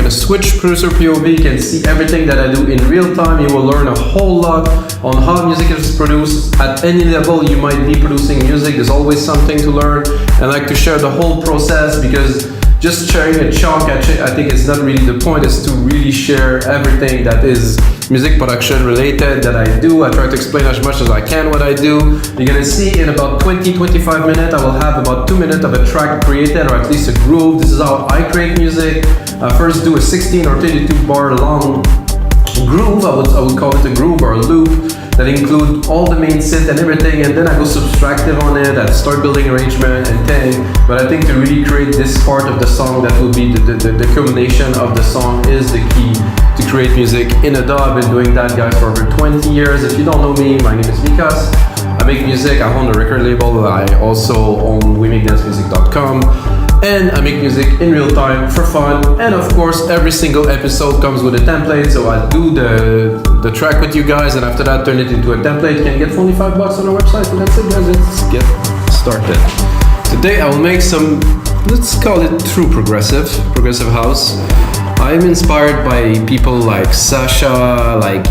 a switch producer POV. You can see everything that I do in real time. You will learn a whole lot on how music is produced. At any level you might be producing music, there's always something to learn. I like to share the whole process, because just sharing a chunk, I think it's not really the point. Is to really share everything that is music production related that I do. I try to explain as much as I can what I do. You're gonna see in about 20-25 minutes, I will have about 2 minutes of a track created, or at least a groove. This is how I create music. I first do a 16 or 32 bar long groove. I would call it a groove or a loop that include all the main synth and everything, and then I go subtractive on it. I start building arrangement and thing. But I think to really create this part of the song that will be the culmination of the song is the key to create music in a DAW. I've been doing that, guys, for over 20 years. If you don't know me, my name is Vikas. I make music, I own a record label. I also own WeMakeDanceMusic.com. And I make music in real time for fun. And of course, every single episode comes with a template. So I do the track with you guys, and after that, turn it into a template. You can get for only $5 on our website. And that's it, guys. Let's get started. Today I will make some, let's call it true progressive house. I'm inspired by people like Sasha, like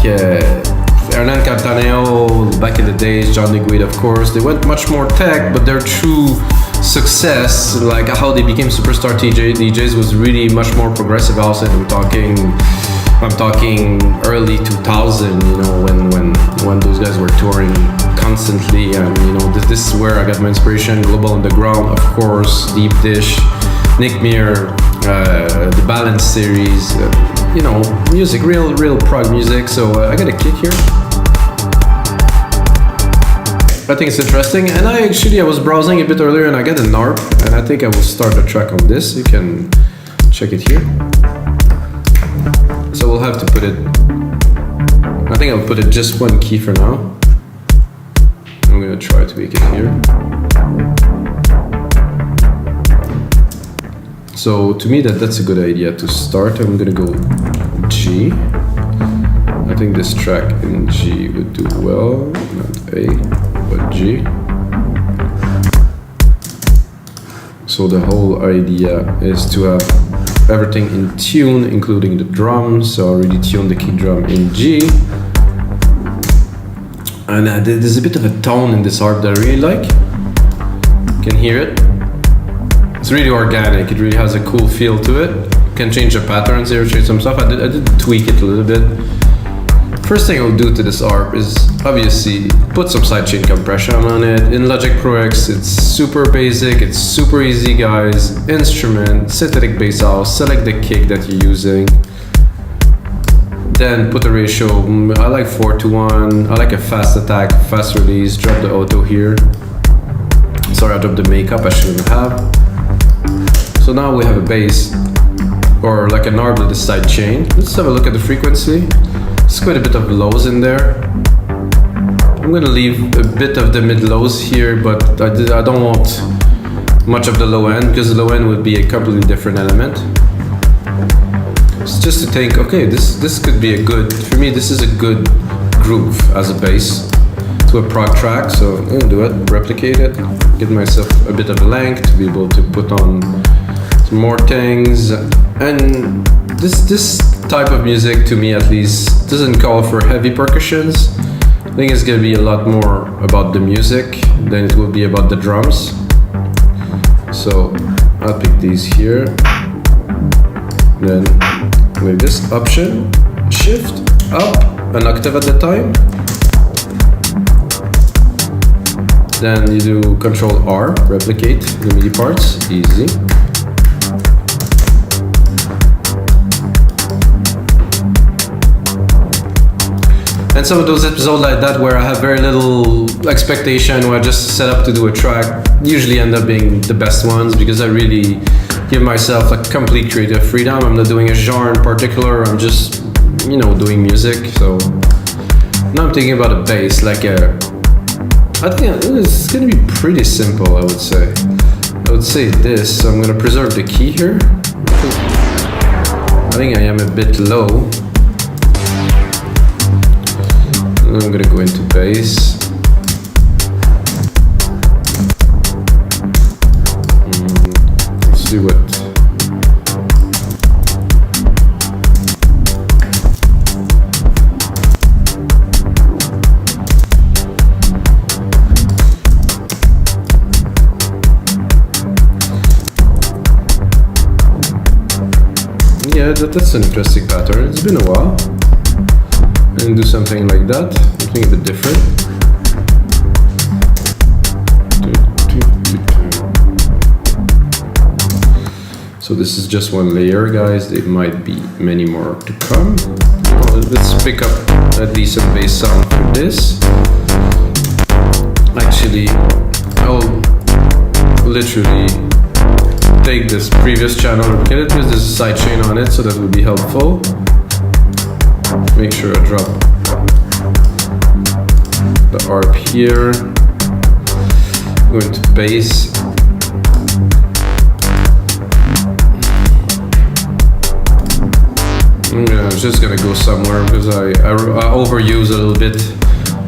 Hernan Cartaneo, back in the days, John DeGuide, of course. They went much more tech, but their true success, like how they became superstar DJs, was really much more progressive house. And I'm talking early 2000, you know, when those guys were touring constantly. And you know, this is where I got my inspiration. Global Underground, of course, Deep Dish, Nick Muir, the Balance series, you know, music, real prog music. So I got a kick here. I think it's interesting, and I was browsing a bit earlier and I got an ARP, and I think I will start a track on this. You can check it here. So we'll have to put it, I think I'll put it just one key for now. I'm gonna try to make it here. So to me that's a good idea to start. I'm gonna go G. I think this track in G would do well, not A, but G. So the whole idea is to have everything in tune, including the drums. So I already tuned the kick drum in G. And there's a bit of a tone in this harp that I really like. You can hear it. It's really organic. It really has a cool feel to it. You can change the patterns here, change some stuff. I did tweak it a little bit. First thing I'll do to this ARP is obviously put some sidechain compression on it. In Logic Pro X, it's super basic, it's super easy, guys. Instrument, synthetic bass house, select the kick that you're using. Then put the ratio, I like 4:1. I like a fast attack, fast release, drop the auto here. Sorry, I dropped the makeup, I shouldn't have. So now we have a bass, or like an ARP with a sidechain. Let's have a look at the frequency. There's quite a bit of lows in there. I'm gonna leave a bit of the mid lows here, but I don't want much of the low end, because the low end would be a completely different element. It's just to think, okay, this could be a good, for me this is a good groove as a bass to a prog track. So I'm gonna do it, replicate it, give myself a bit of length to be able to put on some more things. And this type of music, to me at least, doesn't call for heavy percussions. I think it's gonna be a lot more about the music than it will be about the drums. So I'll pick these here. Then with this option, shift up an octave at a time. Then you do Control R, replicate the MIDI parts, easy. And some of those episodes like that where I have very little expectation, where I just set up to do a track, usually end up being the best ones, because I really give myself like complete creative freedom. I'm not doing a genre in particular, I'm just, you know, doing music. So now I'm thinking about a bass, like I think it's gonna be pretty simple, I would say. I would say this, so I'm gonna preserve the key here. I think I am a bit low. I'm gonna go into bass. Let's see what. Yeah, that's an interesting pattern. It's been a while. And do something like that, something a bit different. So this is just one layer, guys. There might be many more to come. Well, let's pick up a decent bass sound for this. Actually, I'll literally take this previous channel and get it with this sidechain on it, so that would be helpful. Make sure I drop the arp here. Go into bass. I'm just gonna go somewhere because I overuse a little bit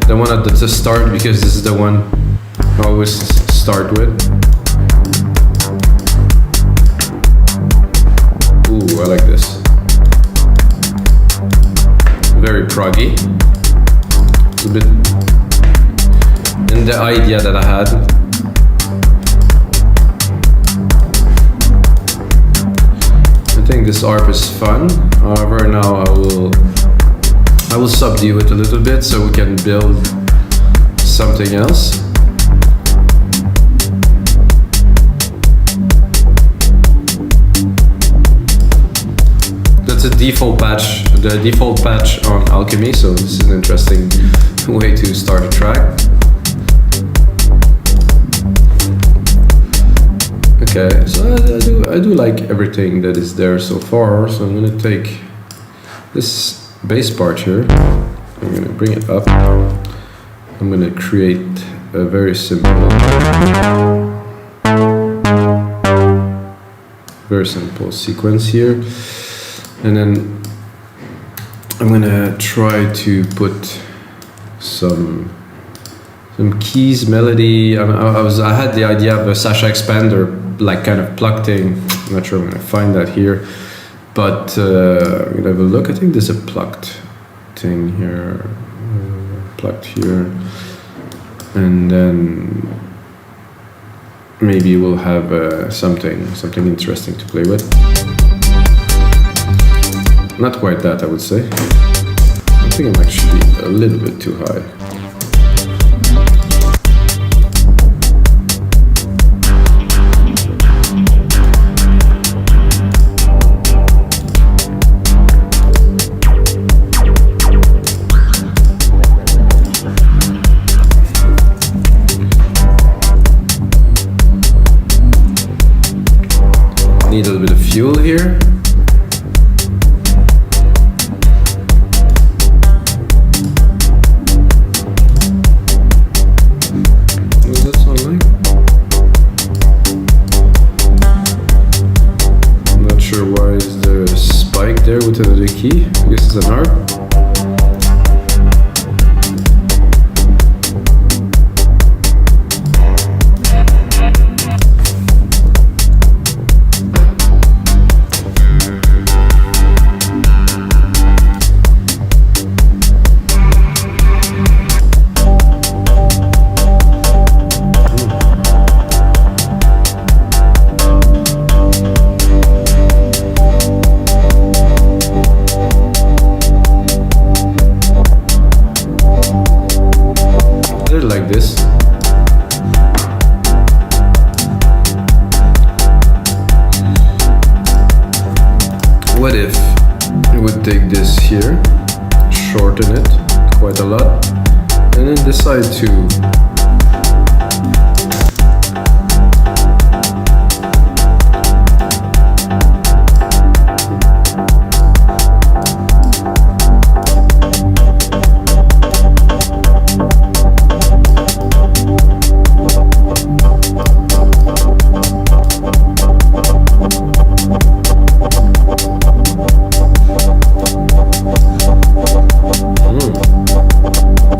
the one at the start, because this is the one I always start with. Ooh, I like this. Very proggy. It's a bit in the idea that I had. I think this arp is fun. However, now I will subdue it a little bit so we can build something else. That's a default patch, the default patch on Alchemy, so this is an interesting way to start a track. Okay, so I do like everything that is there so far, so I'm gonna take this bass part here, I'm gonna bring it up, I'm gonna create a very simple sequence here, and then I'm gonna try to put some keys, melody. I had the idea of a Sasha expander, like kind of plucked thing. I'm not sure I'm gonna find that here, but I'm gonna have a look. I think there's a plucked thing here, plucked here, and then maybe we'll have something interesting to play with. Not quite that, I would say. I think I'm actually a little bit too high. Need a little bit of fuel here. What does that sound like? I'm not sure why is there a spike there with another key. I guess it's an harp. Like this. What if we would take this here, shorten it quite a lot, and then decide to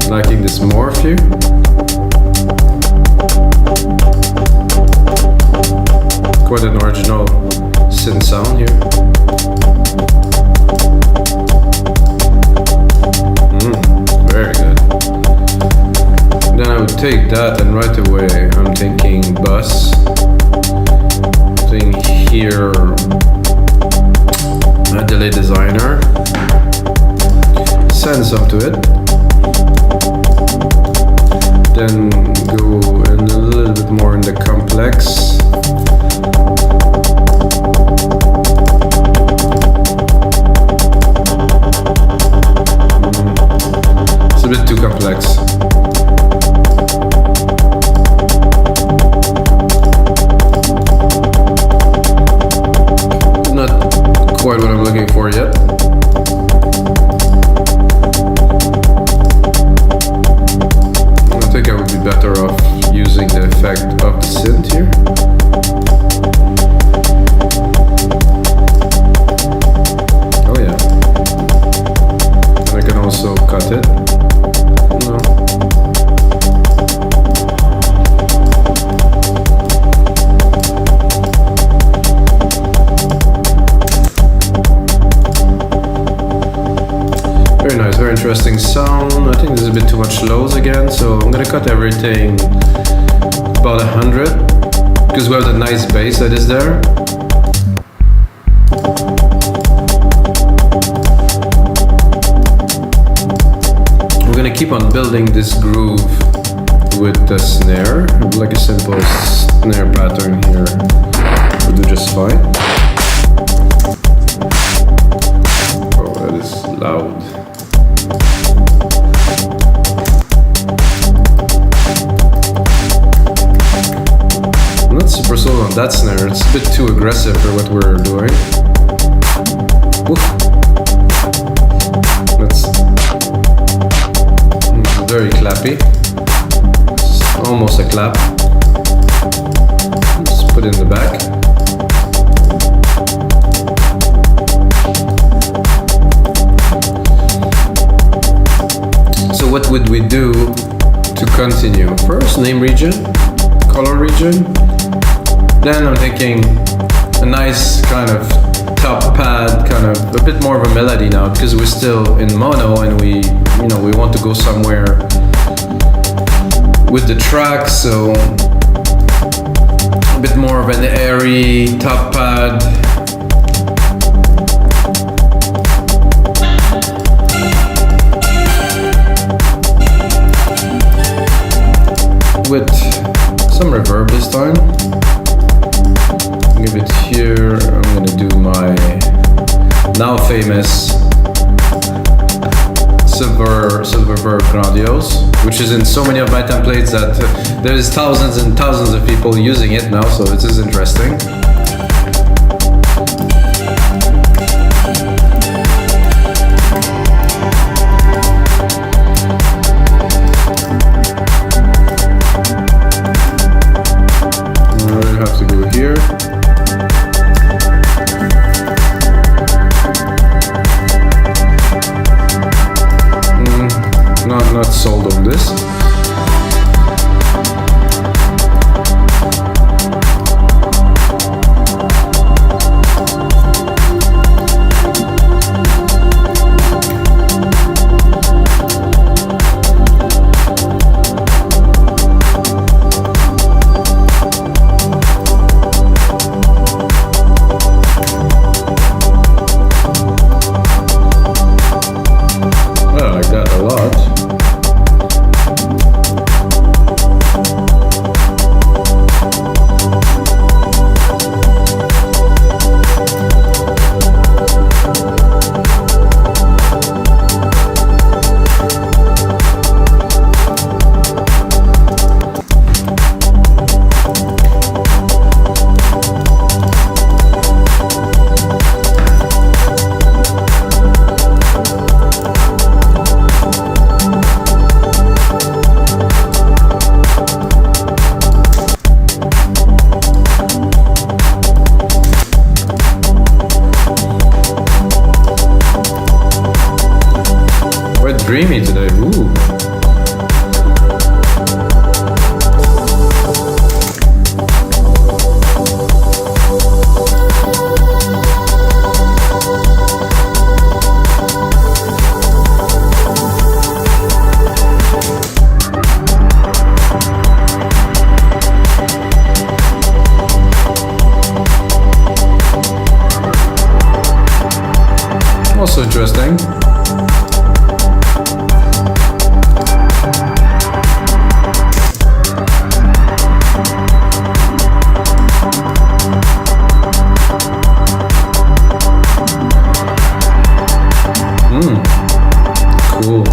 liking this morph here. Quite an original synth sound here. Very good. Then I would take that and right away I'm thinking bus. Thing here. I delay designer, send some to it, then go in a little bit more in the complex. It's a bit too complex. Quite what I'm looking for yet. I think I would be better off using the effect of the synth here. Oh yeah. And I can also cut it. No. Very nice, very interesting sound. I think there's a bit too much lows again, so I'm gonna cut everything about 100 because we have that nice bass that is there. We're gonna keep on building this groove with the snare, like a simple snare pattern here. We'll do just fine. Oh, that is loud. I'm not super sold on that snare, it's a bit too aggressive for what we're doing. Oof. That's very clappy. It's almost a clap. Just put it in the back. So what would we do to continue? First, name region, color region. Then I'm thinking a nice kind of top pad, kind of a bit more of a melody now because we're still in mono and we want to go somewhere with the track, so a bit more of an airy top pad. With some reverb this time. Give it here. I'm gonna do my now famous silver verb grandiose, which is in so many of my templates that there's thousands and thousands of people using it now, so this is interesting. I have to go here. Not sold on this. I like that a lot. Dreamy today, ooh. Also interesting. Cool.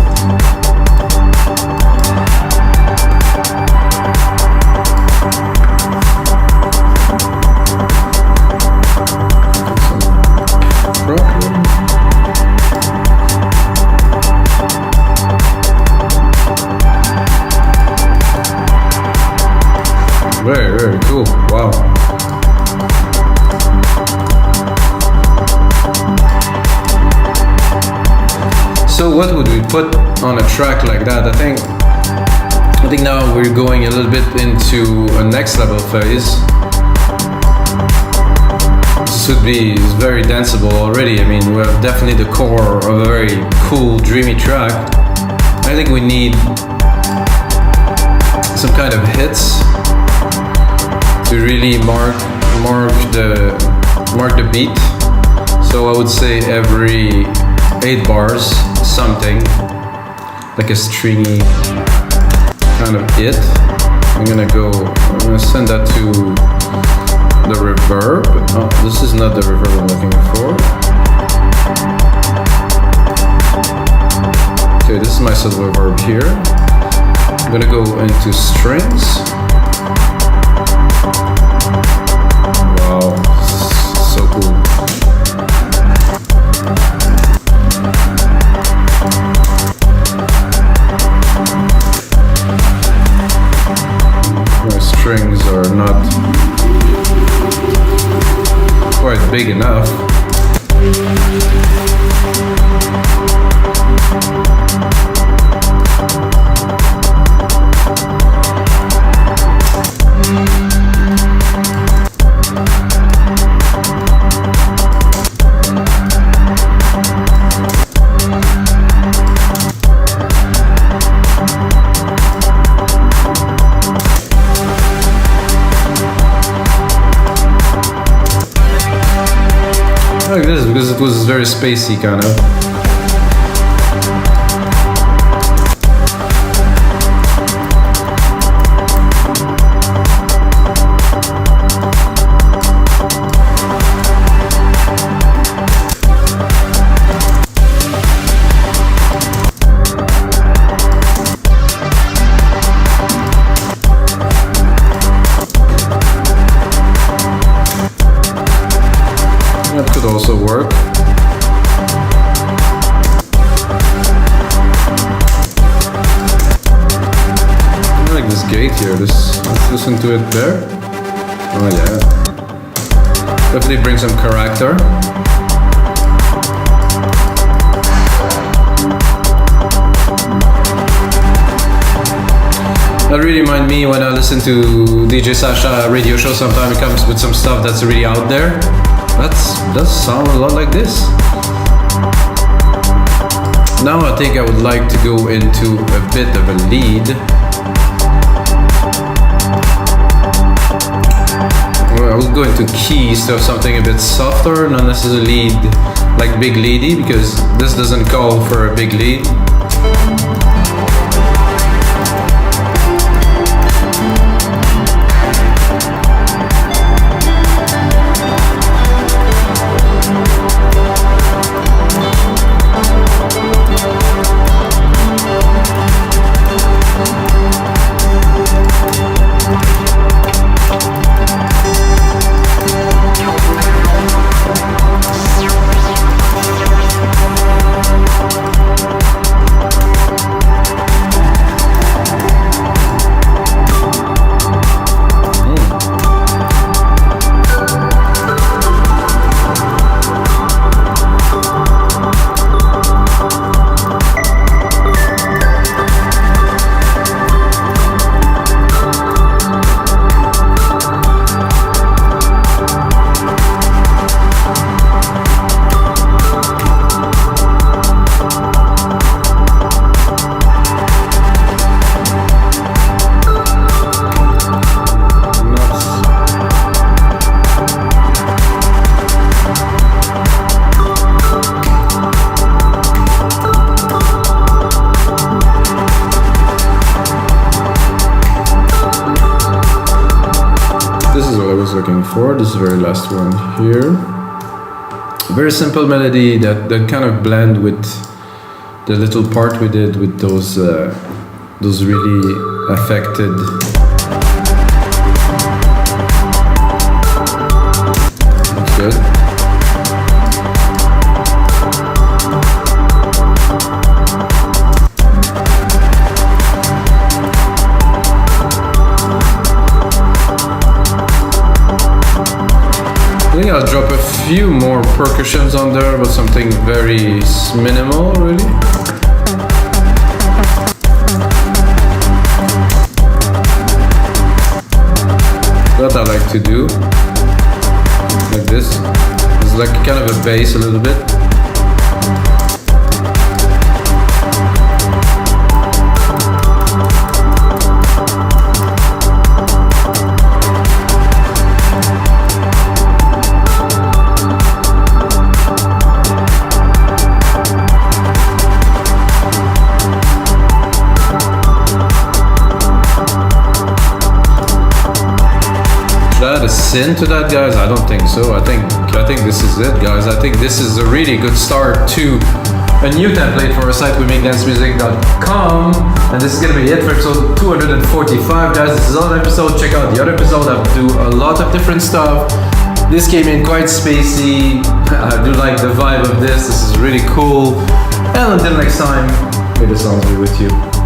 Very, very cool. Wow. So what would we put on a track like that? I think now we're going a little bit into a next level phase. This would be very danceable already. I mean, we have definitely the core of a very cool, dreamy track. I think we need some kind of hits to really mark the beat. So I would say every 8 bars, something like a stringy kind of hit. I'm gonna send that to the reverb. Oh, this is not the reverb I'm looking for. Okay, this is my sub reverb here. I'm gonna go into strings. Wow, so cool. My strings are not quite big enough. Like this, because it was very spacey kind of. That could also work. I like this gate here. Let's listen to it there. Oh yeah. Definitely bring some character. That really reminds me when I listen to DJ Sasha radio show. Sometimes it comes with some stuff that's really out there. That does sound a lot like this. Now I think I would like to go into a bit of a lead. Well, I will go into keys, so something a bit softer, not necessarily lead like big leady, because this doesn't call for a big lead. before. This is the very last one here. Very simple melody that kind of blend with the little part we did with those really affected. That's good. I think I'll drop a few more percussions on there, but something very minimal, really. That I like to do, like this. It's like kind of a bass a little bit. Add a synth to that, guys? I don't think so. I think this is it, guys. I think this is a really good start to a new template for our site, wemakedancemusic.com, and this is gonna be it for episode 245, guys. This is another episode. Check out the other episode. I do a lot of different stuff. This came in quite spacey. I do like the vibe of this. This is really cool. And until next time, may the sounds be with you.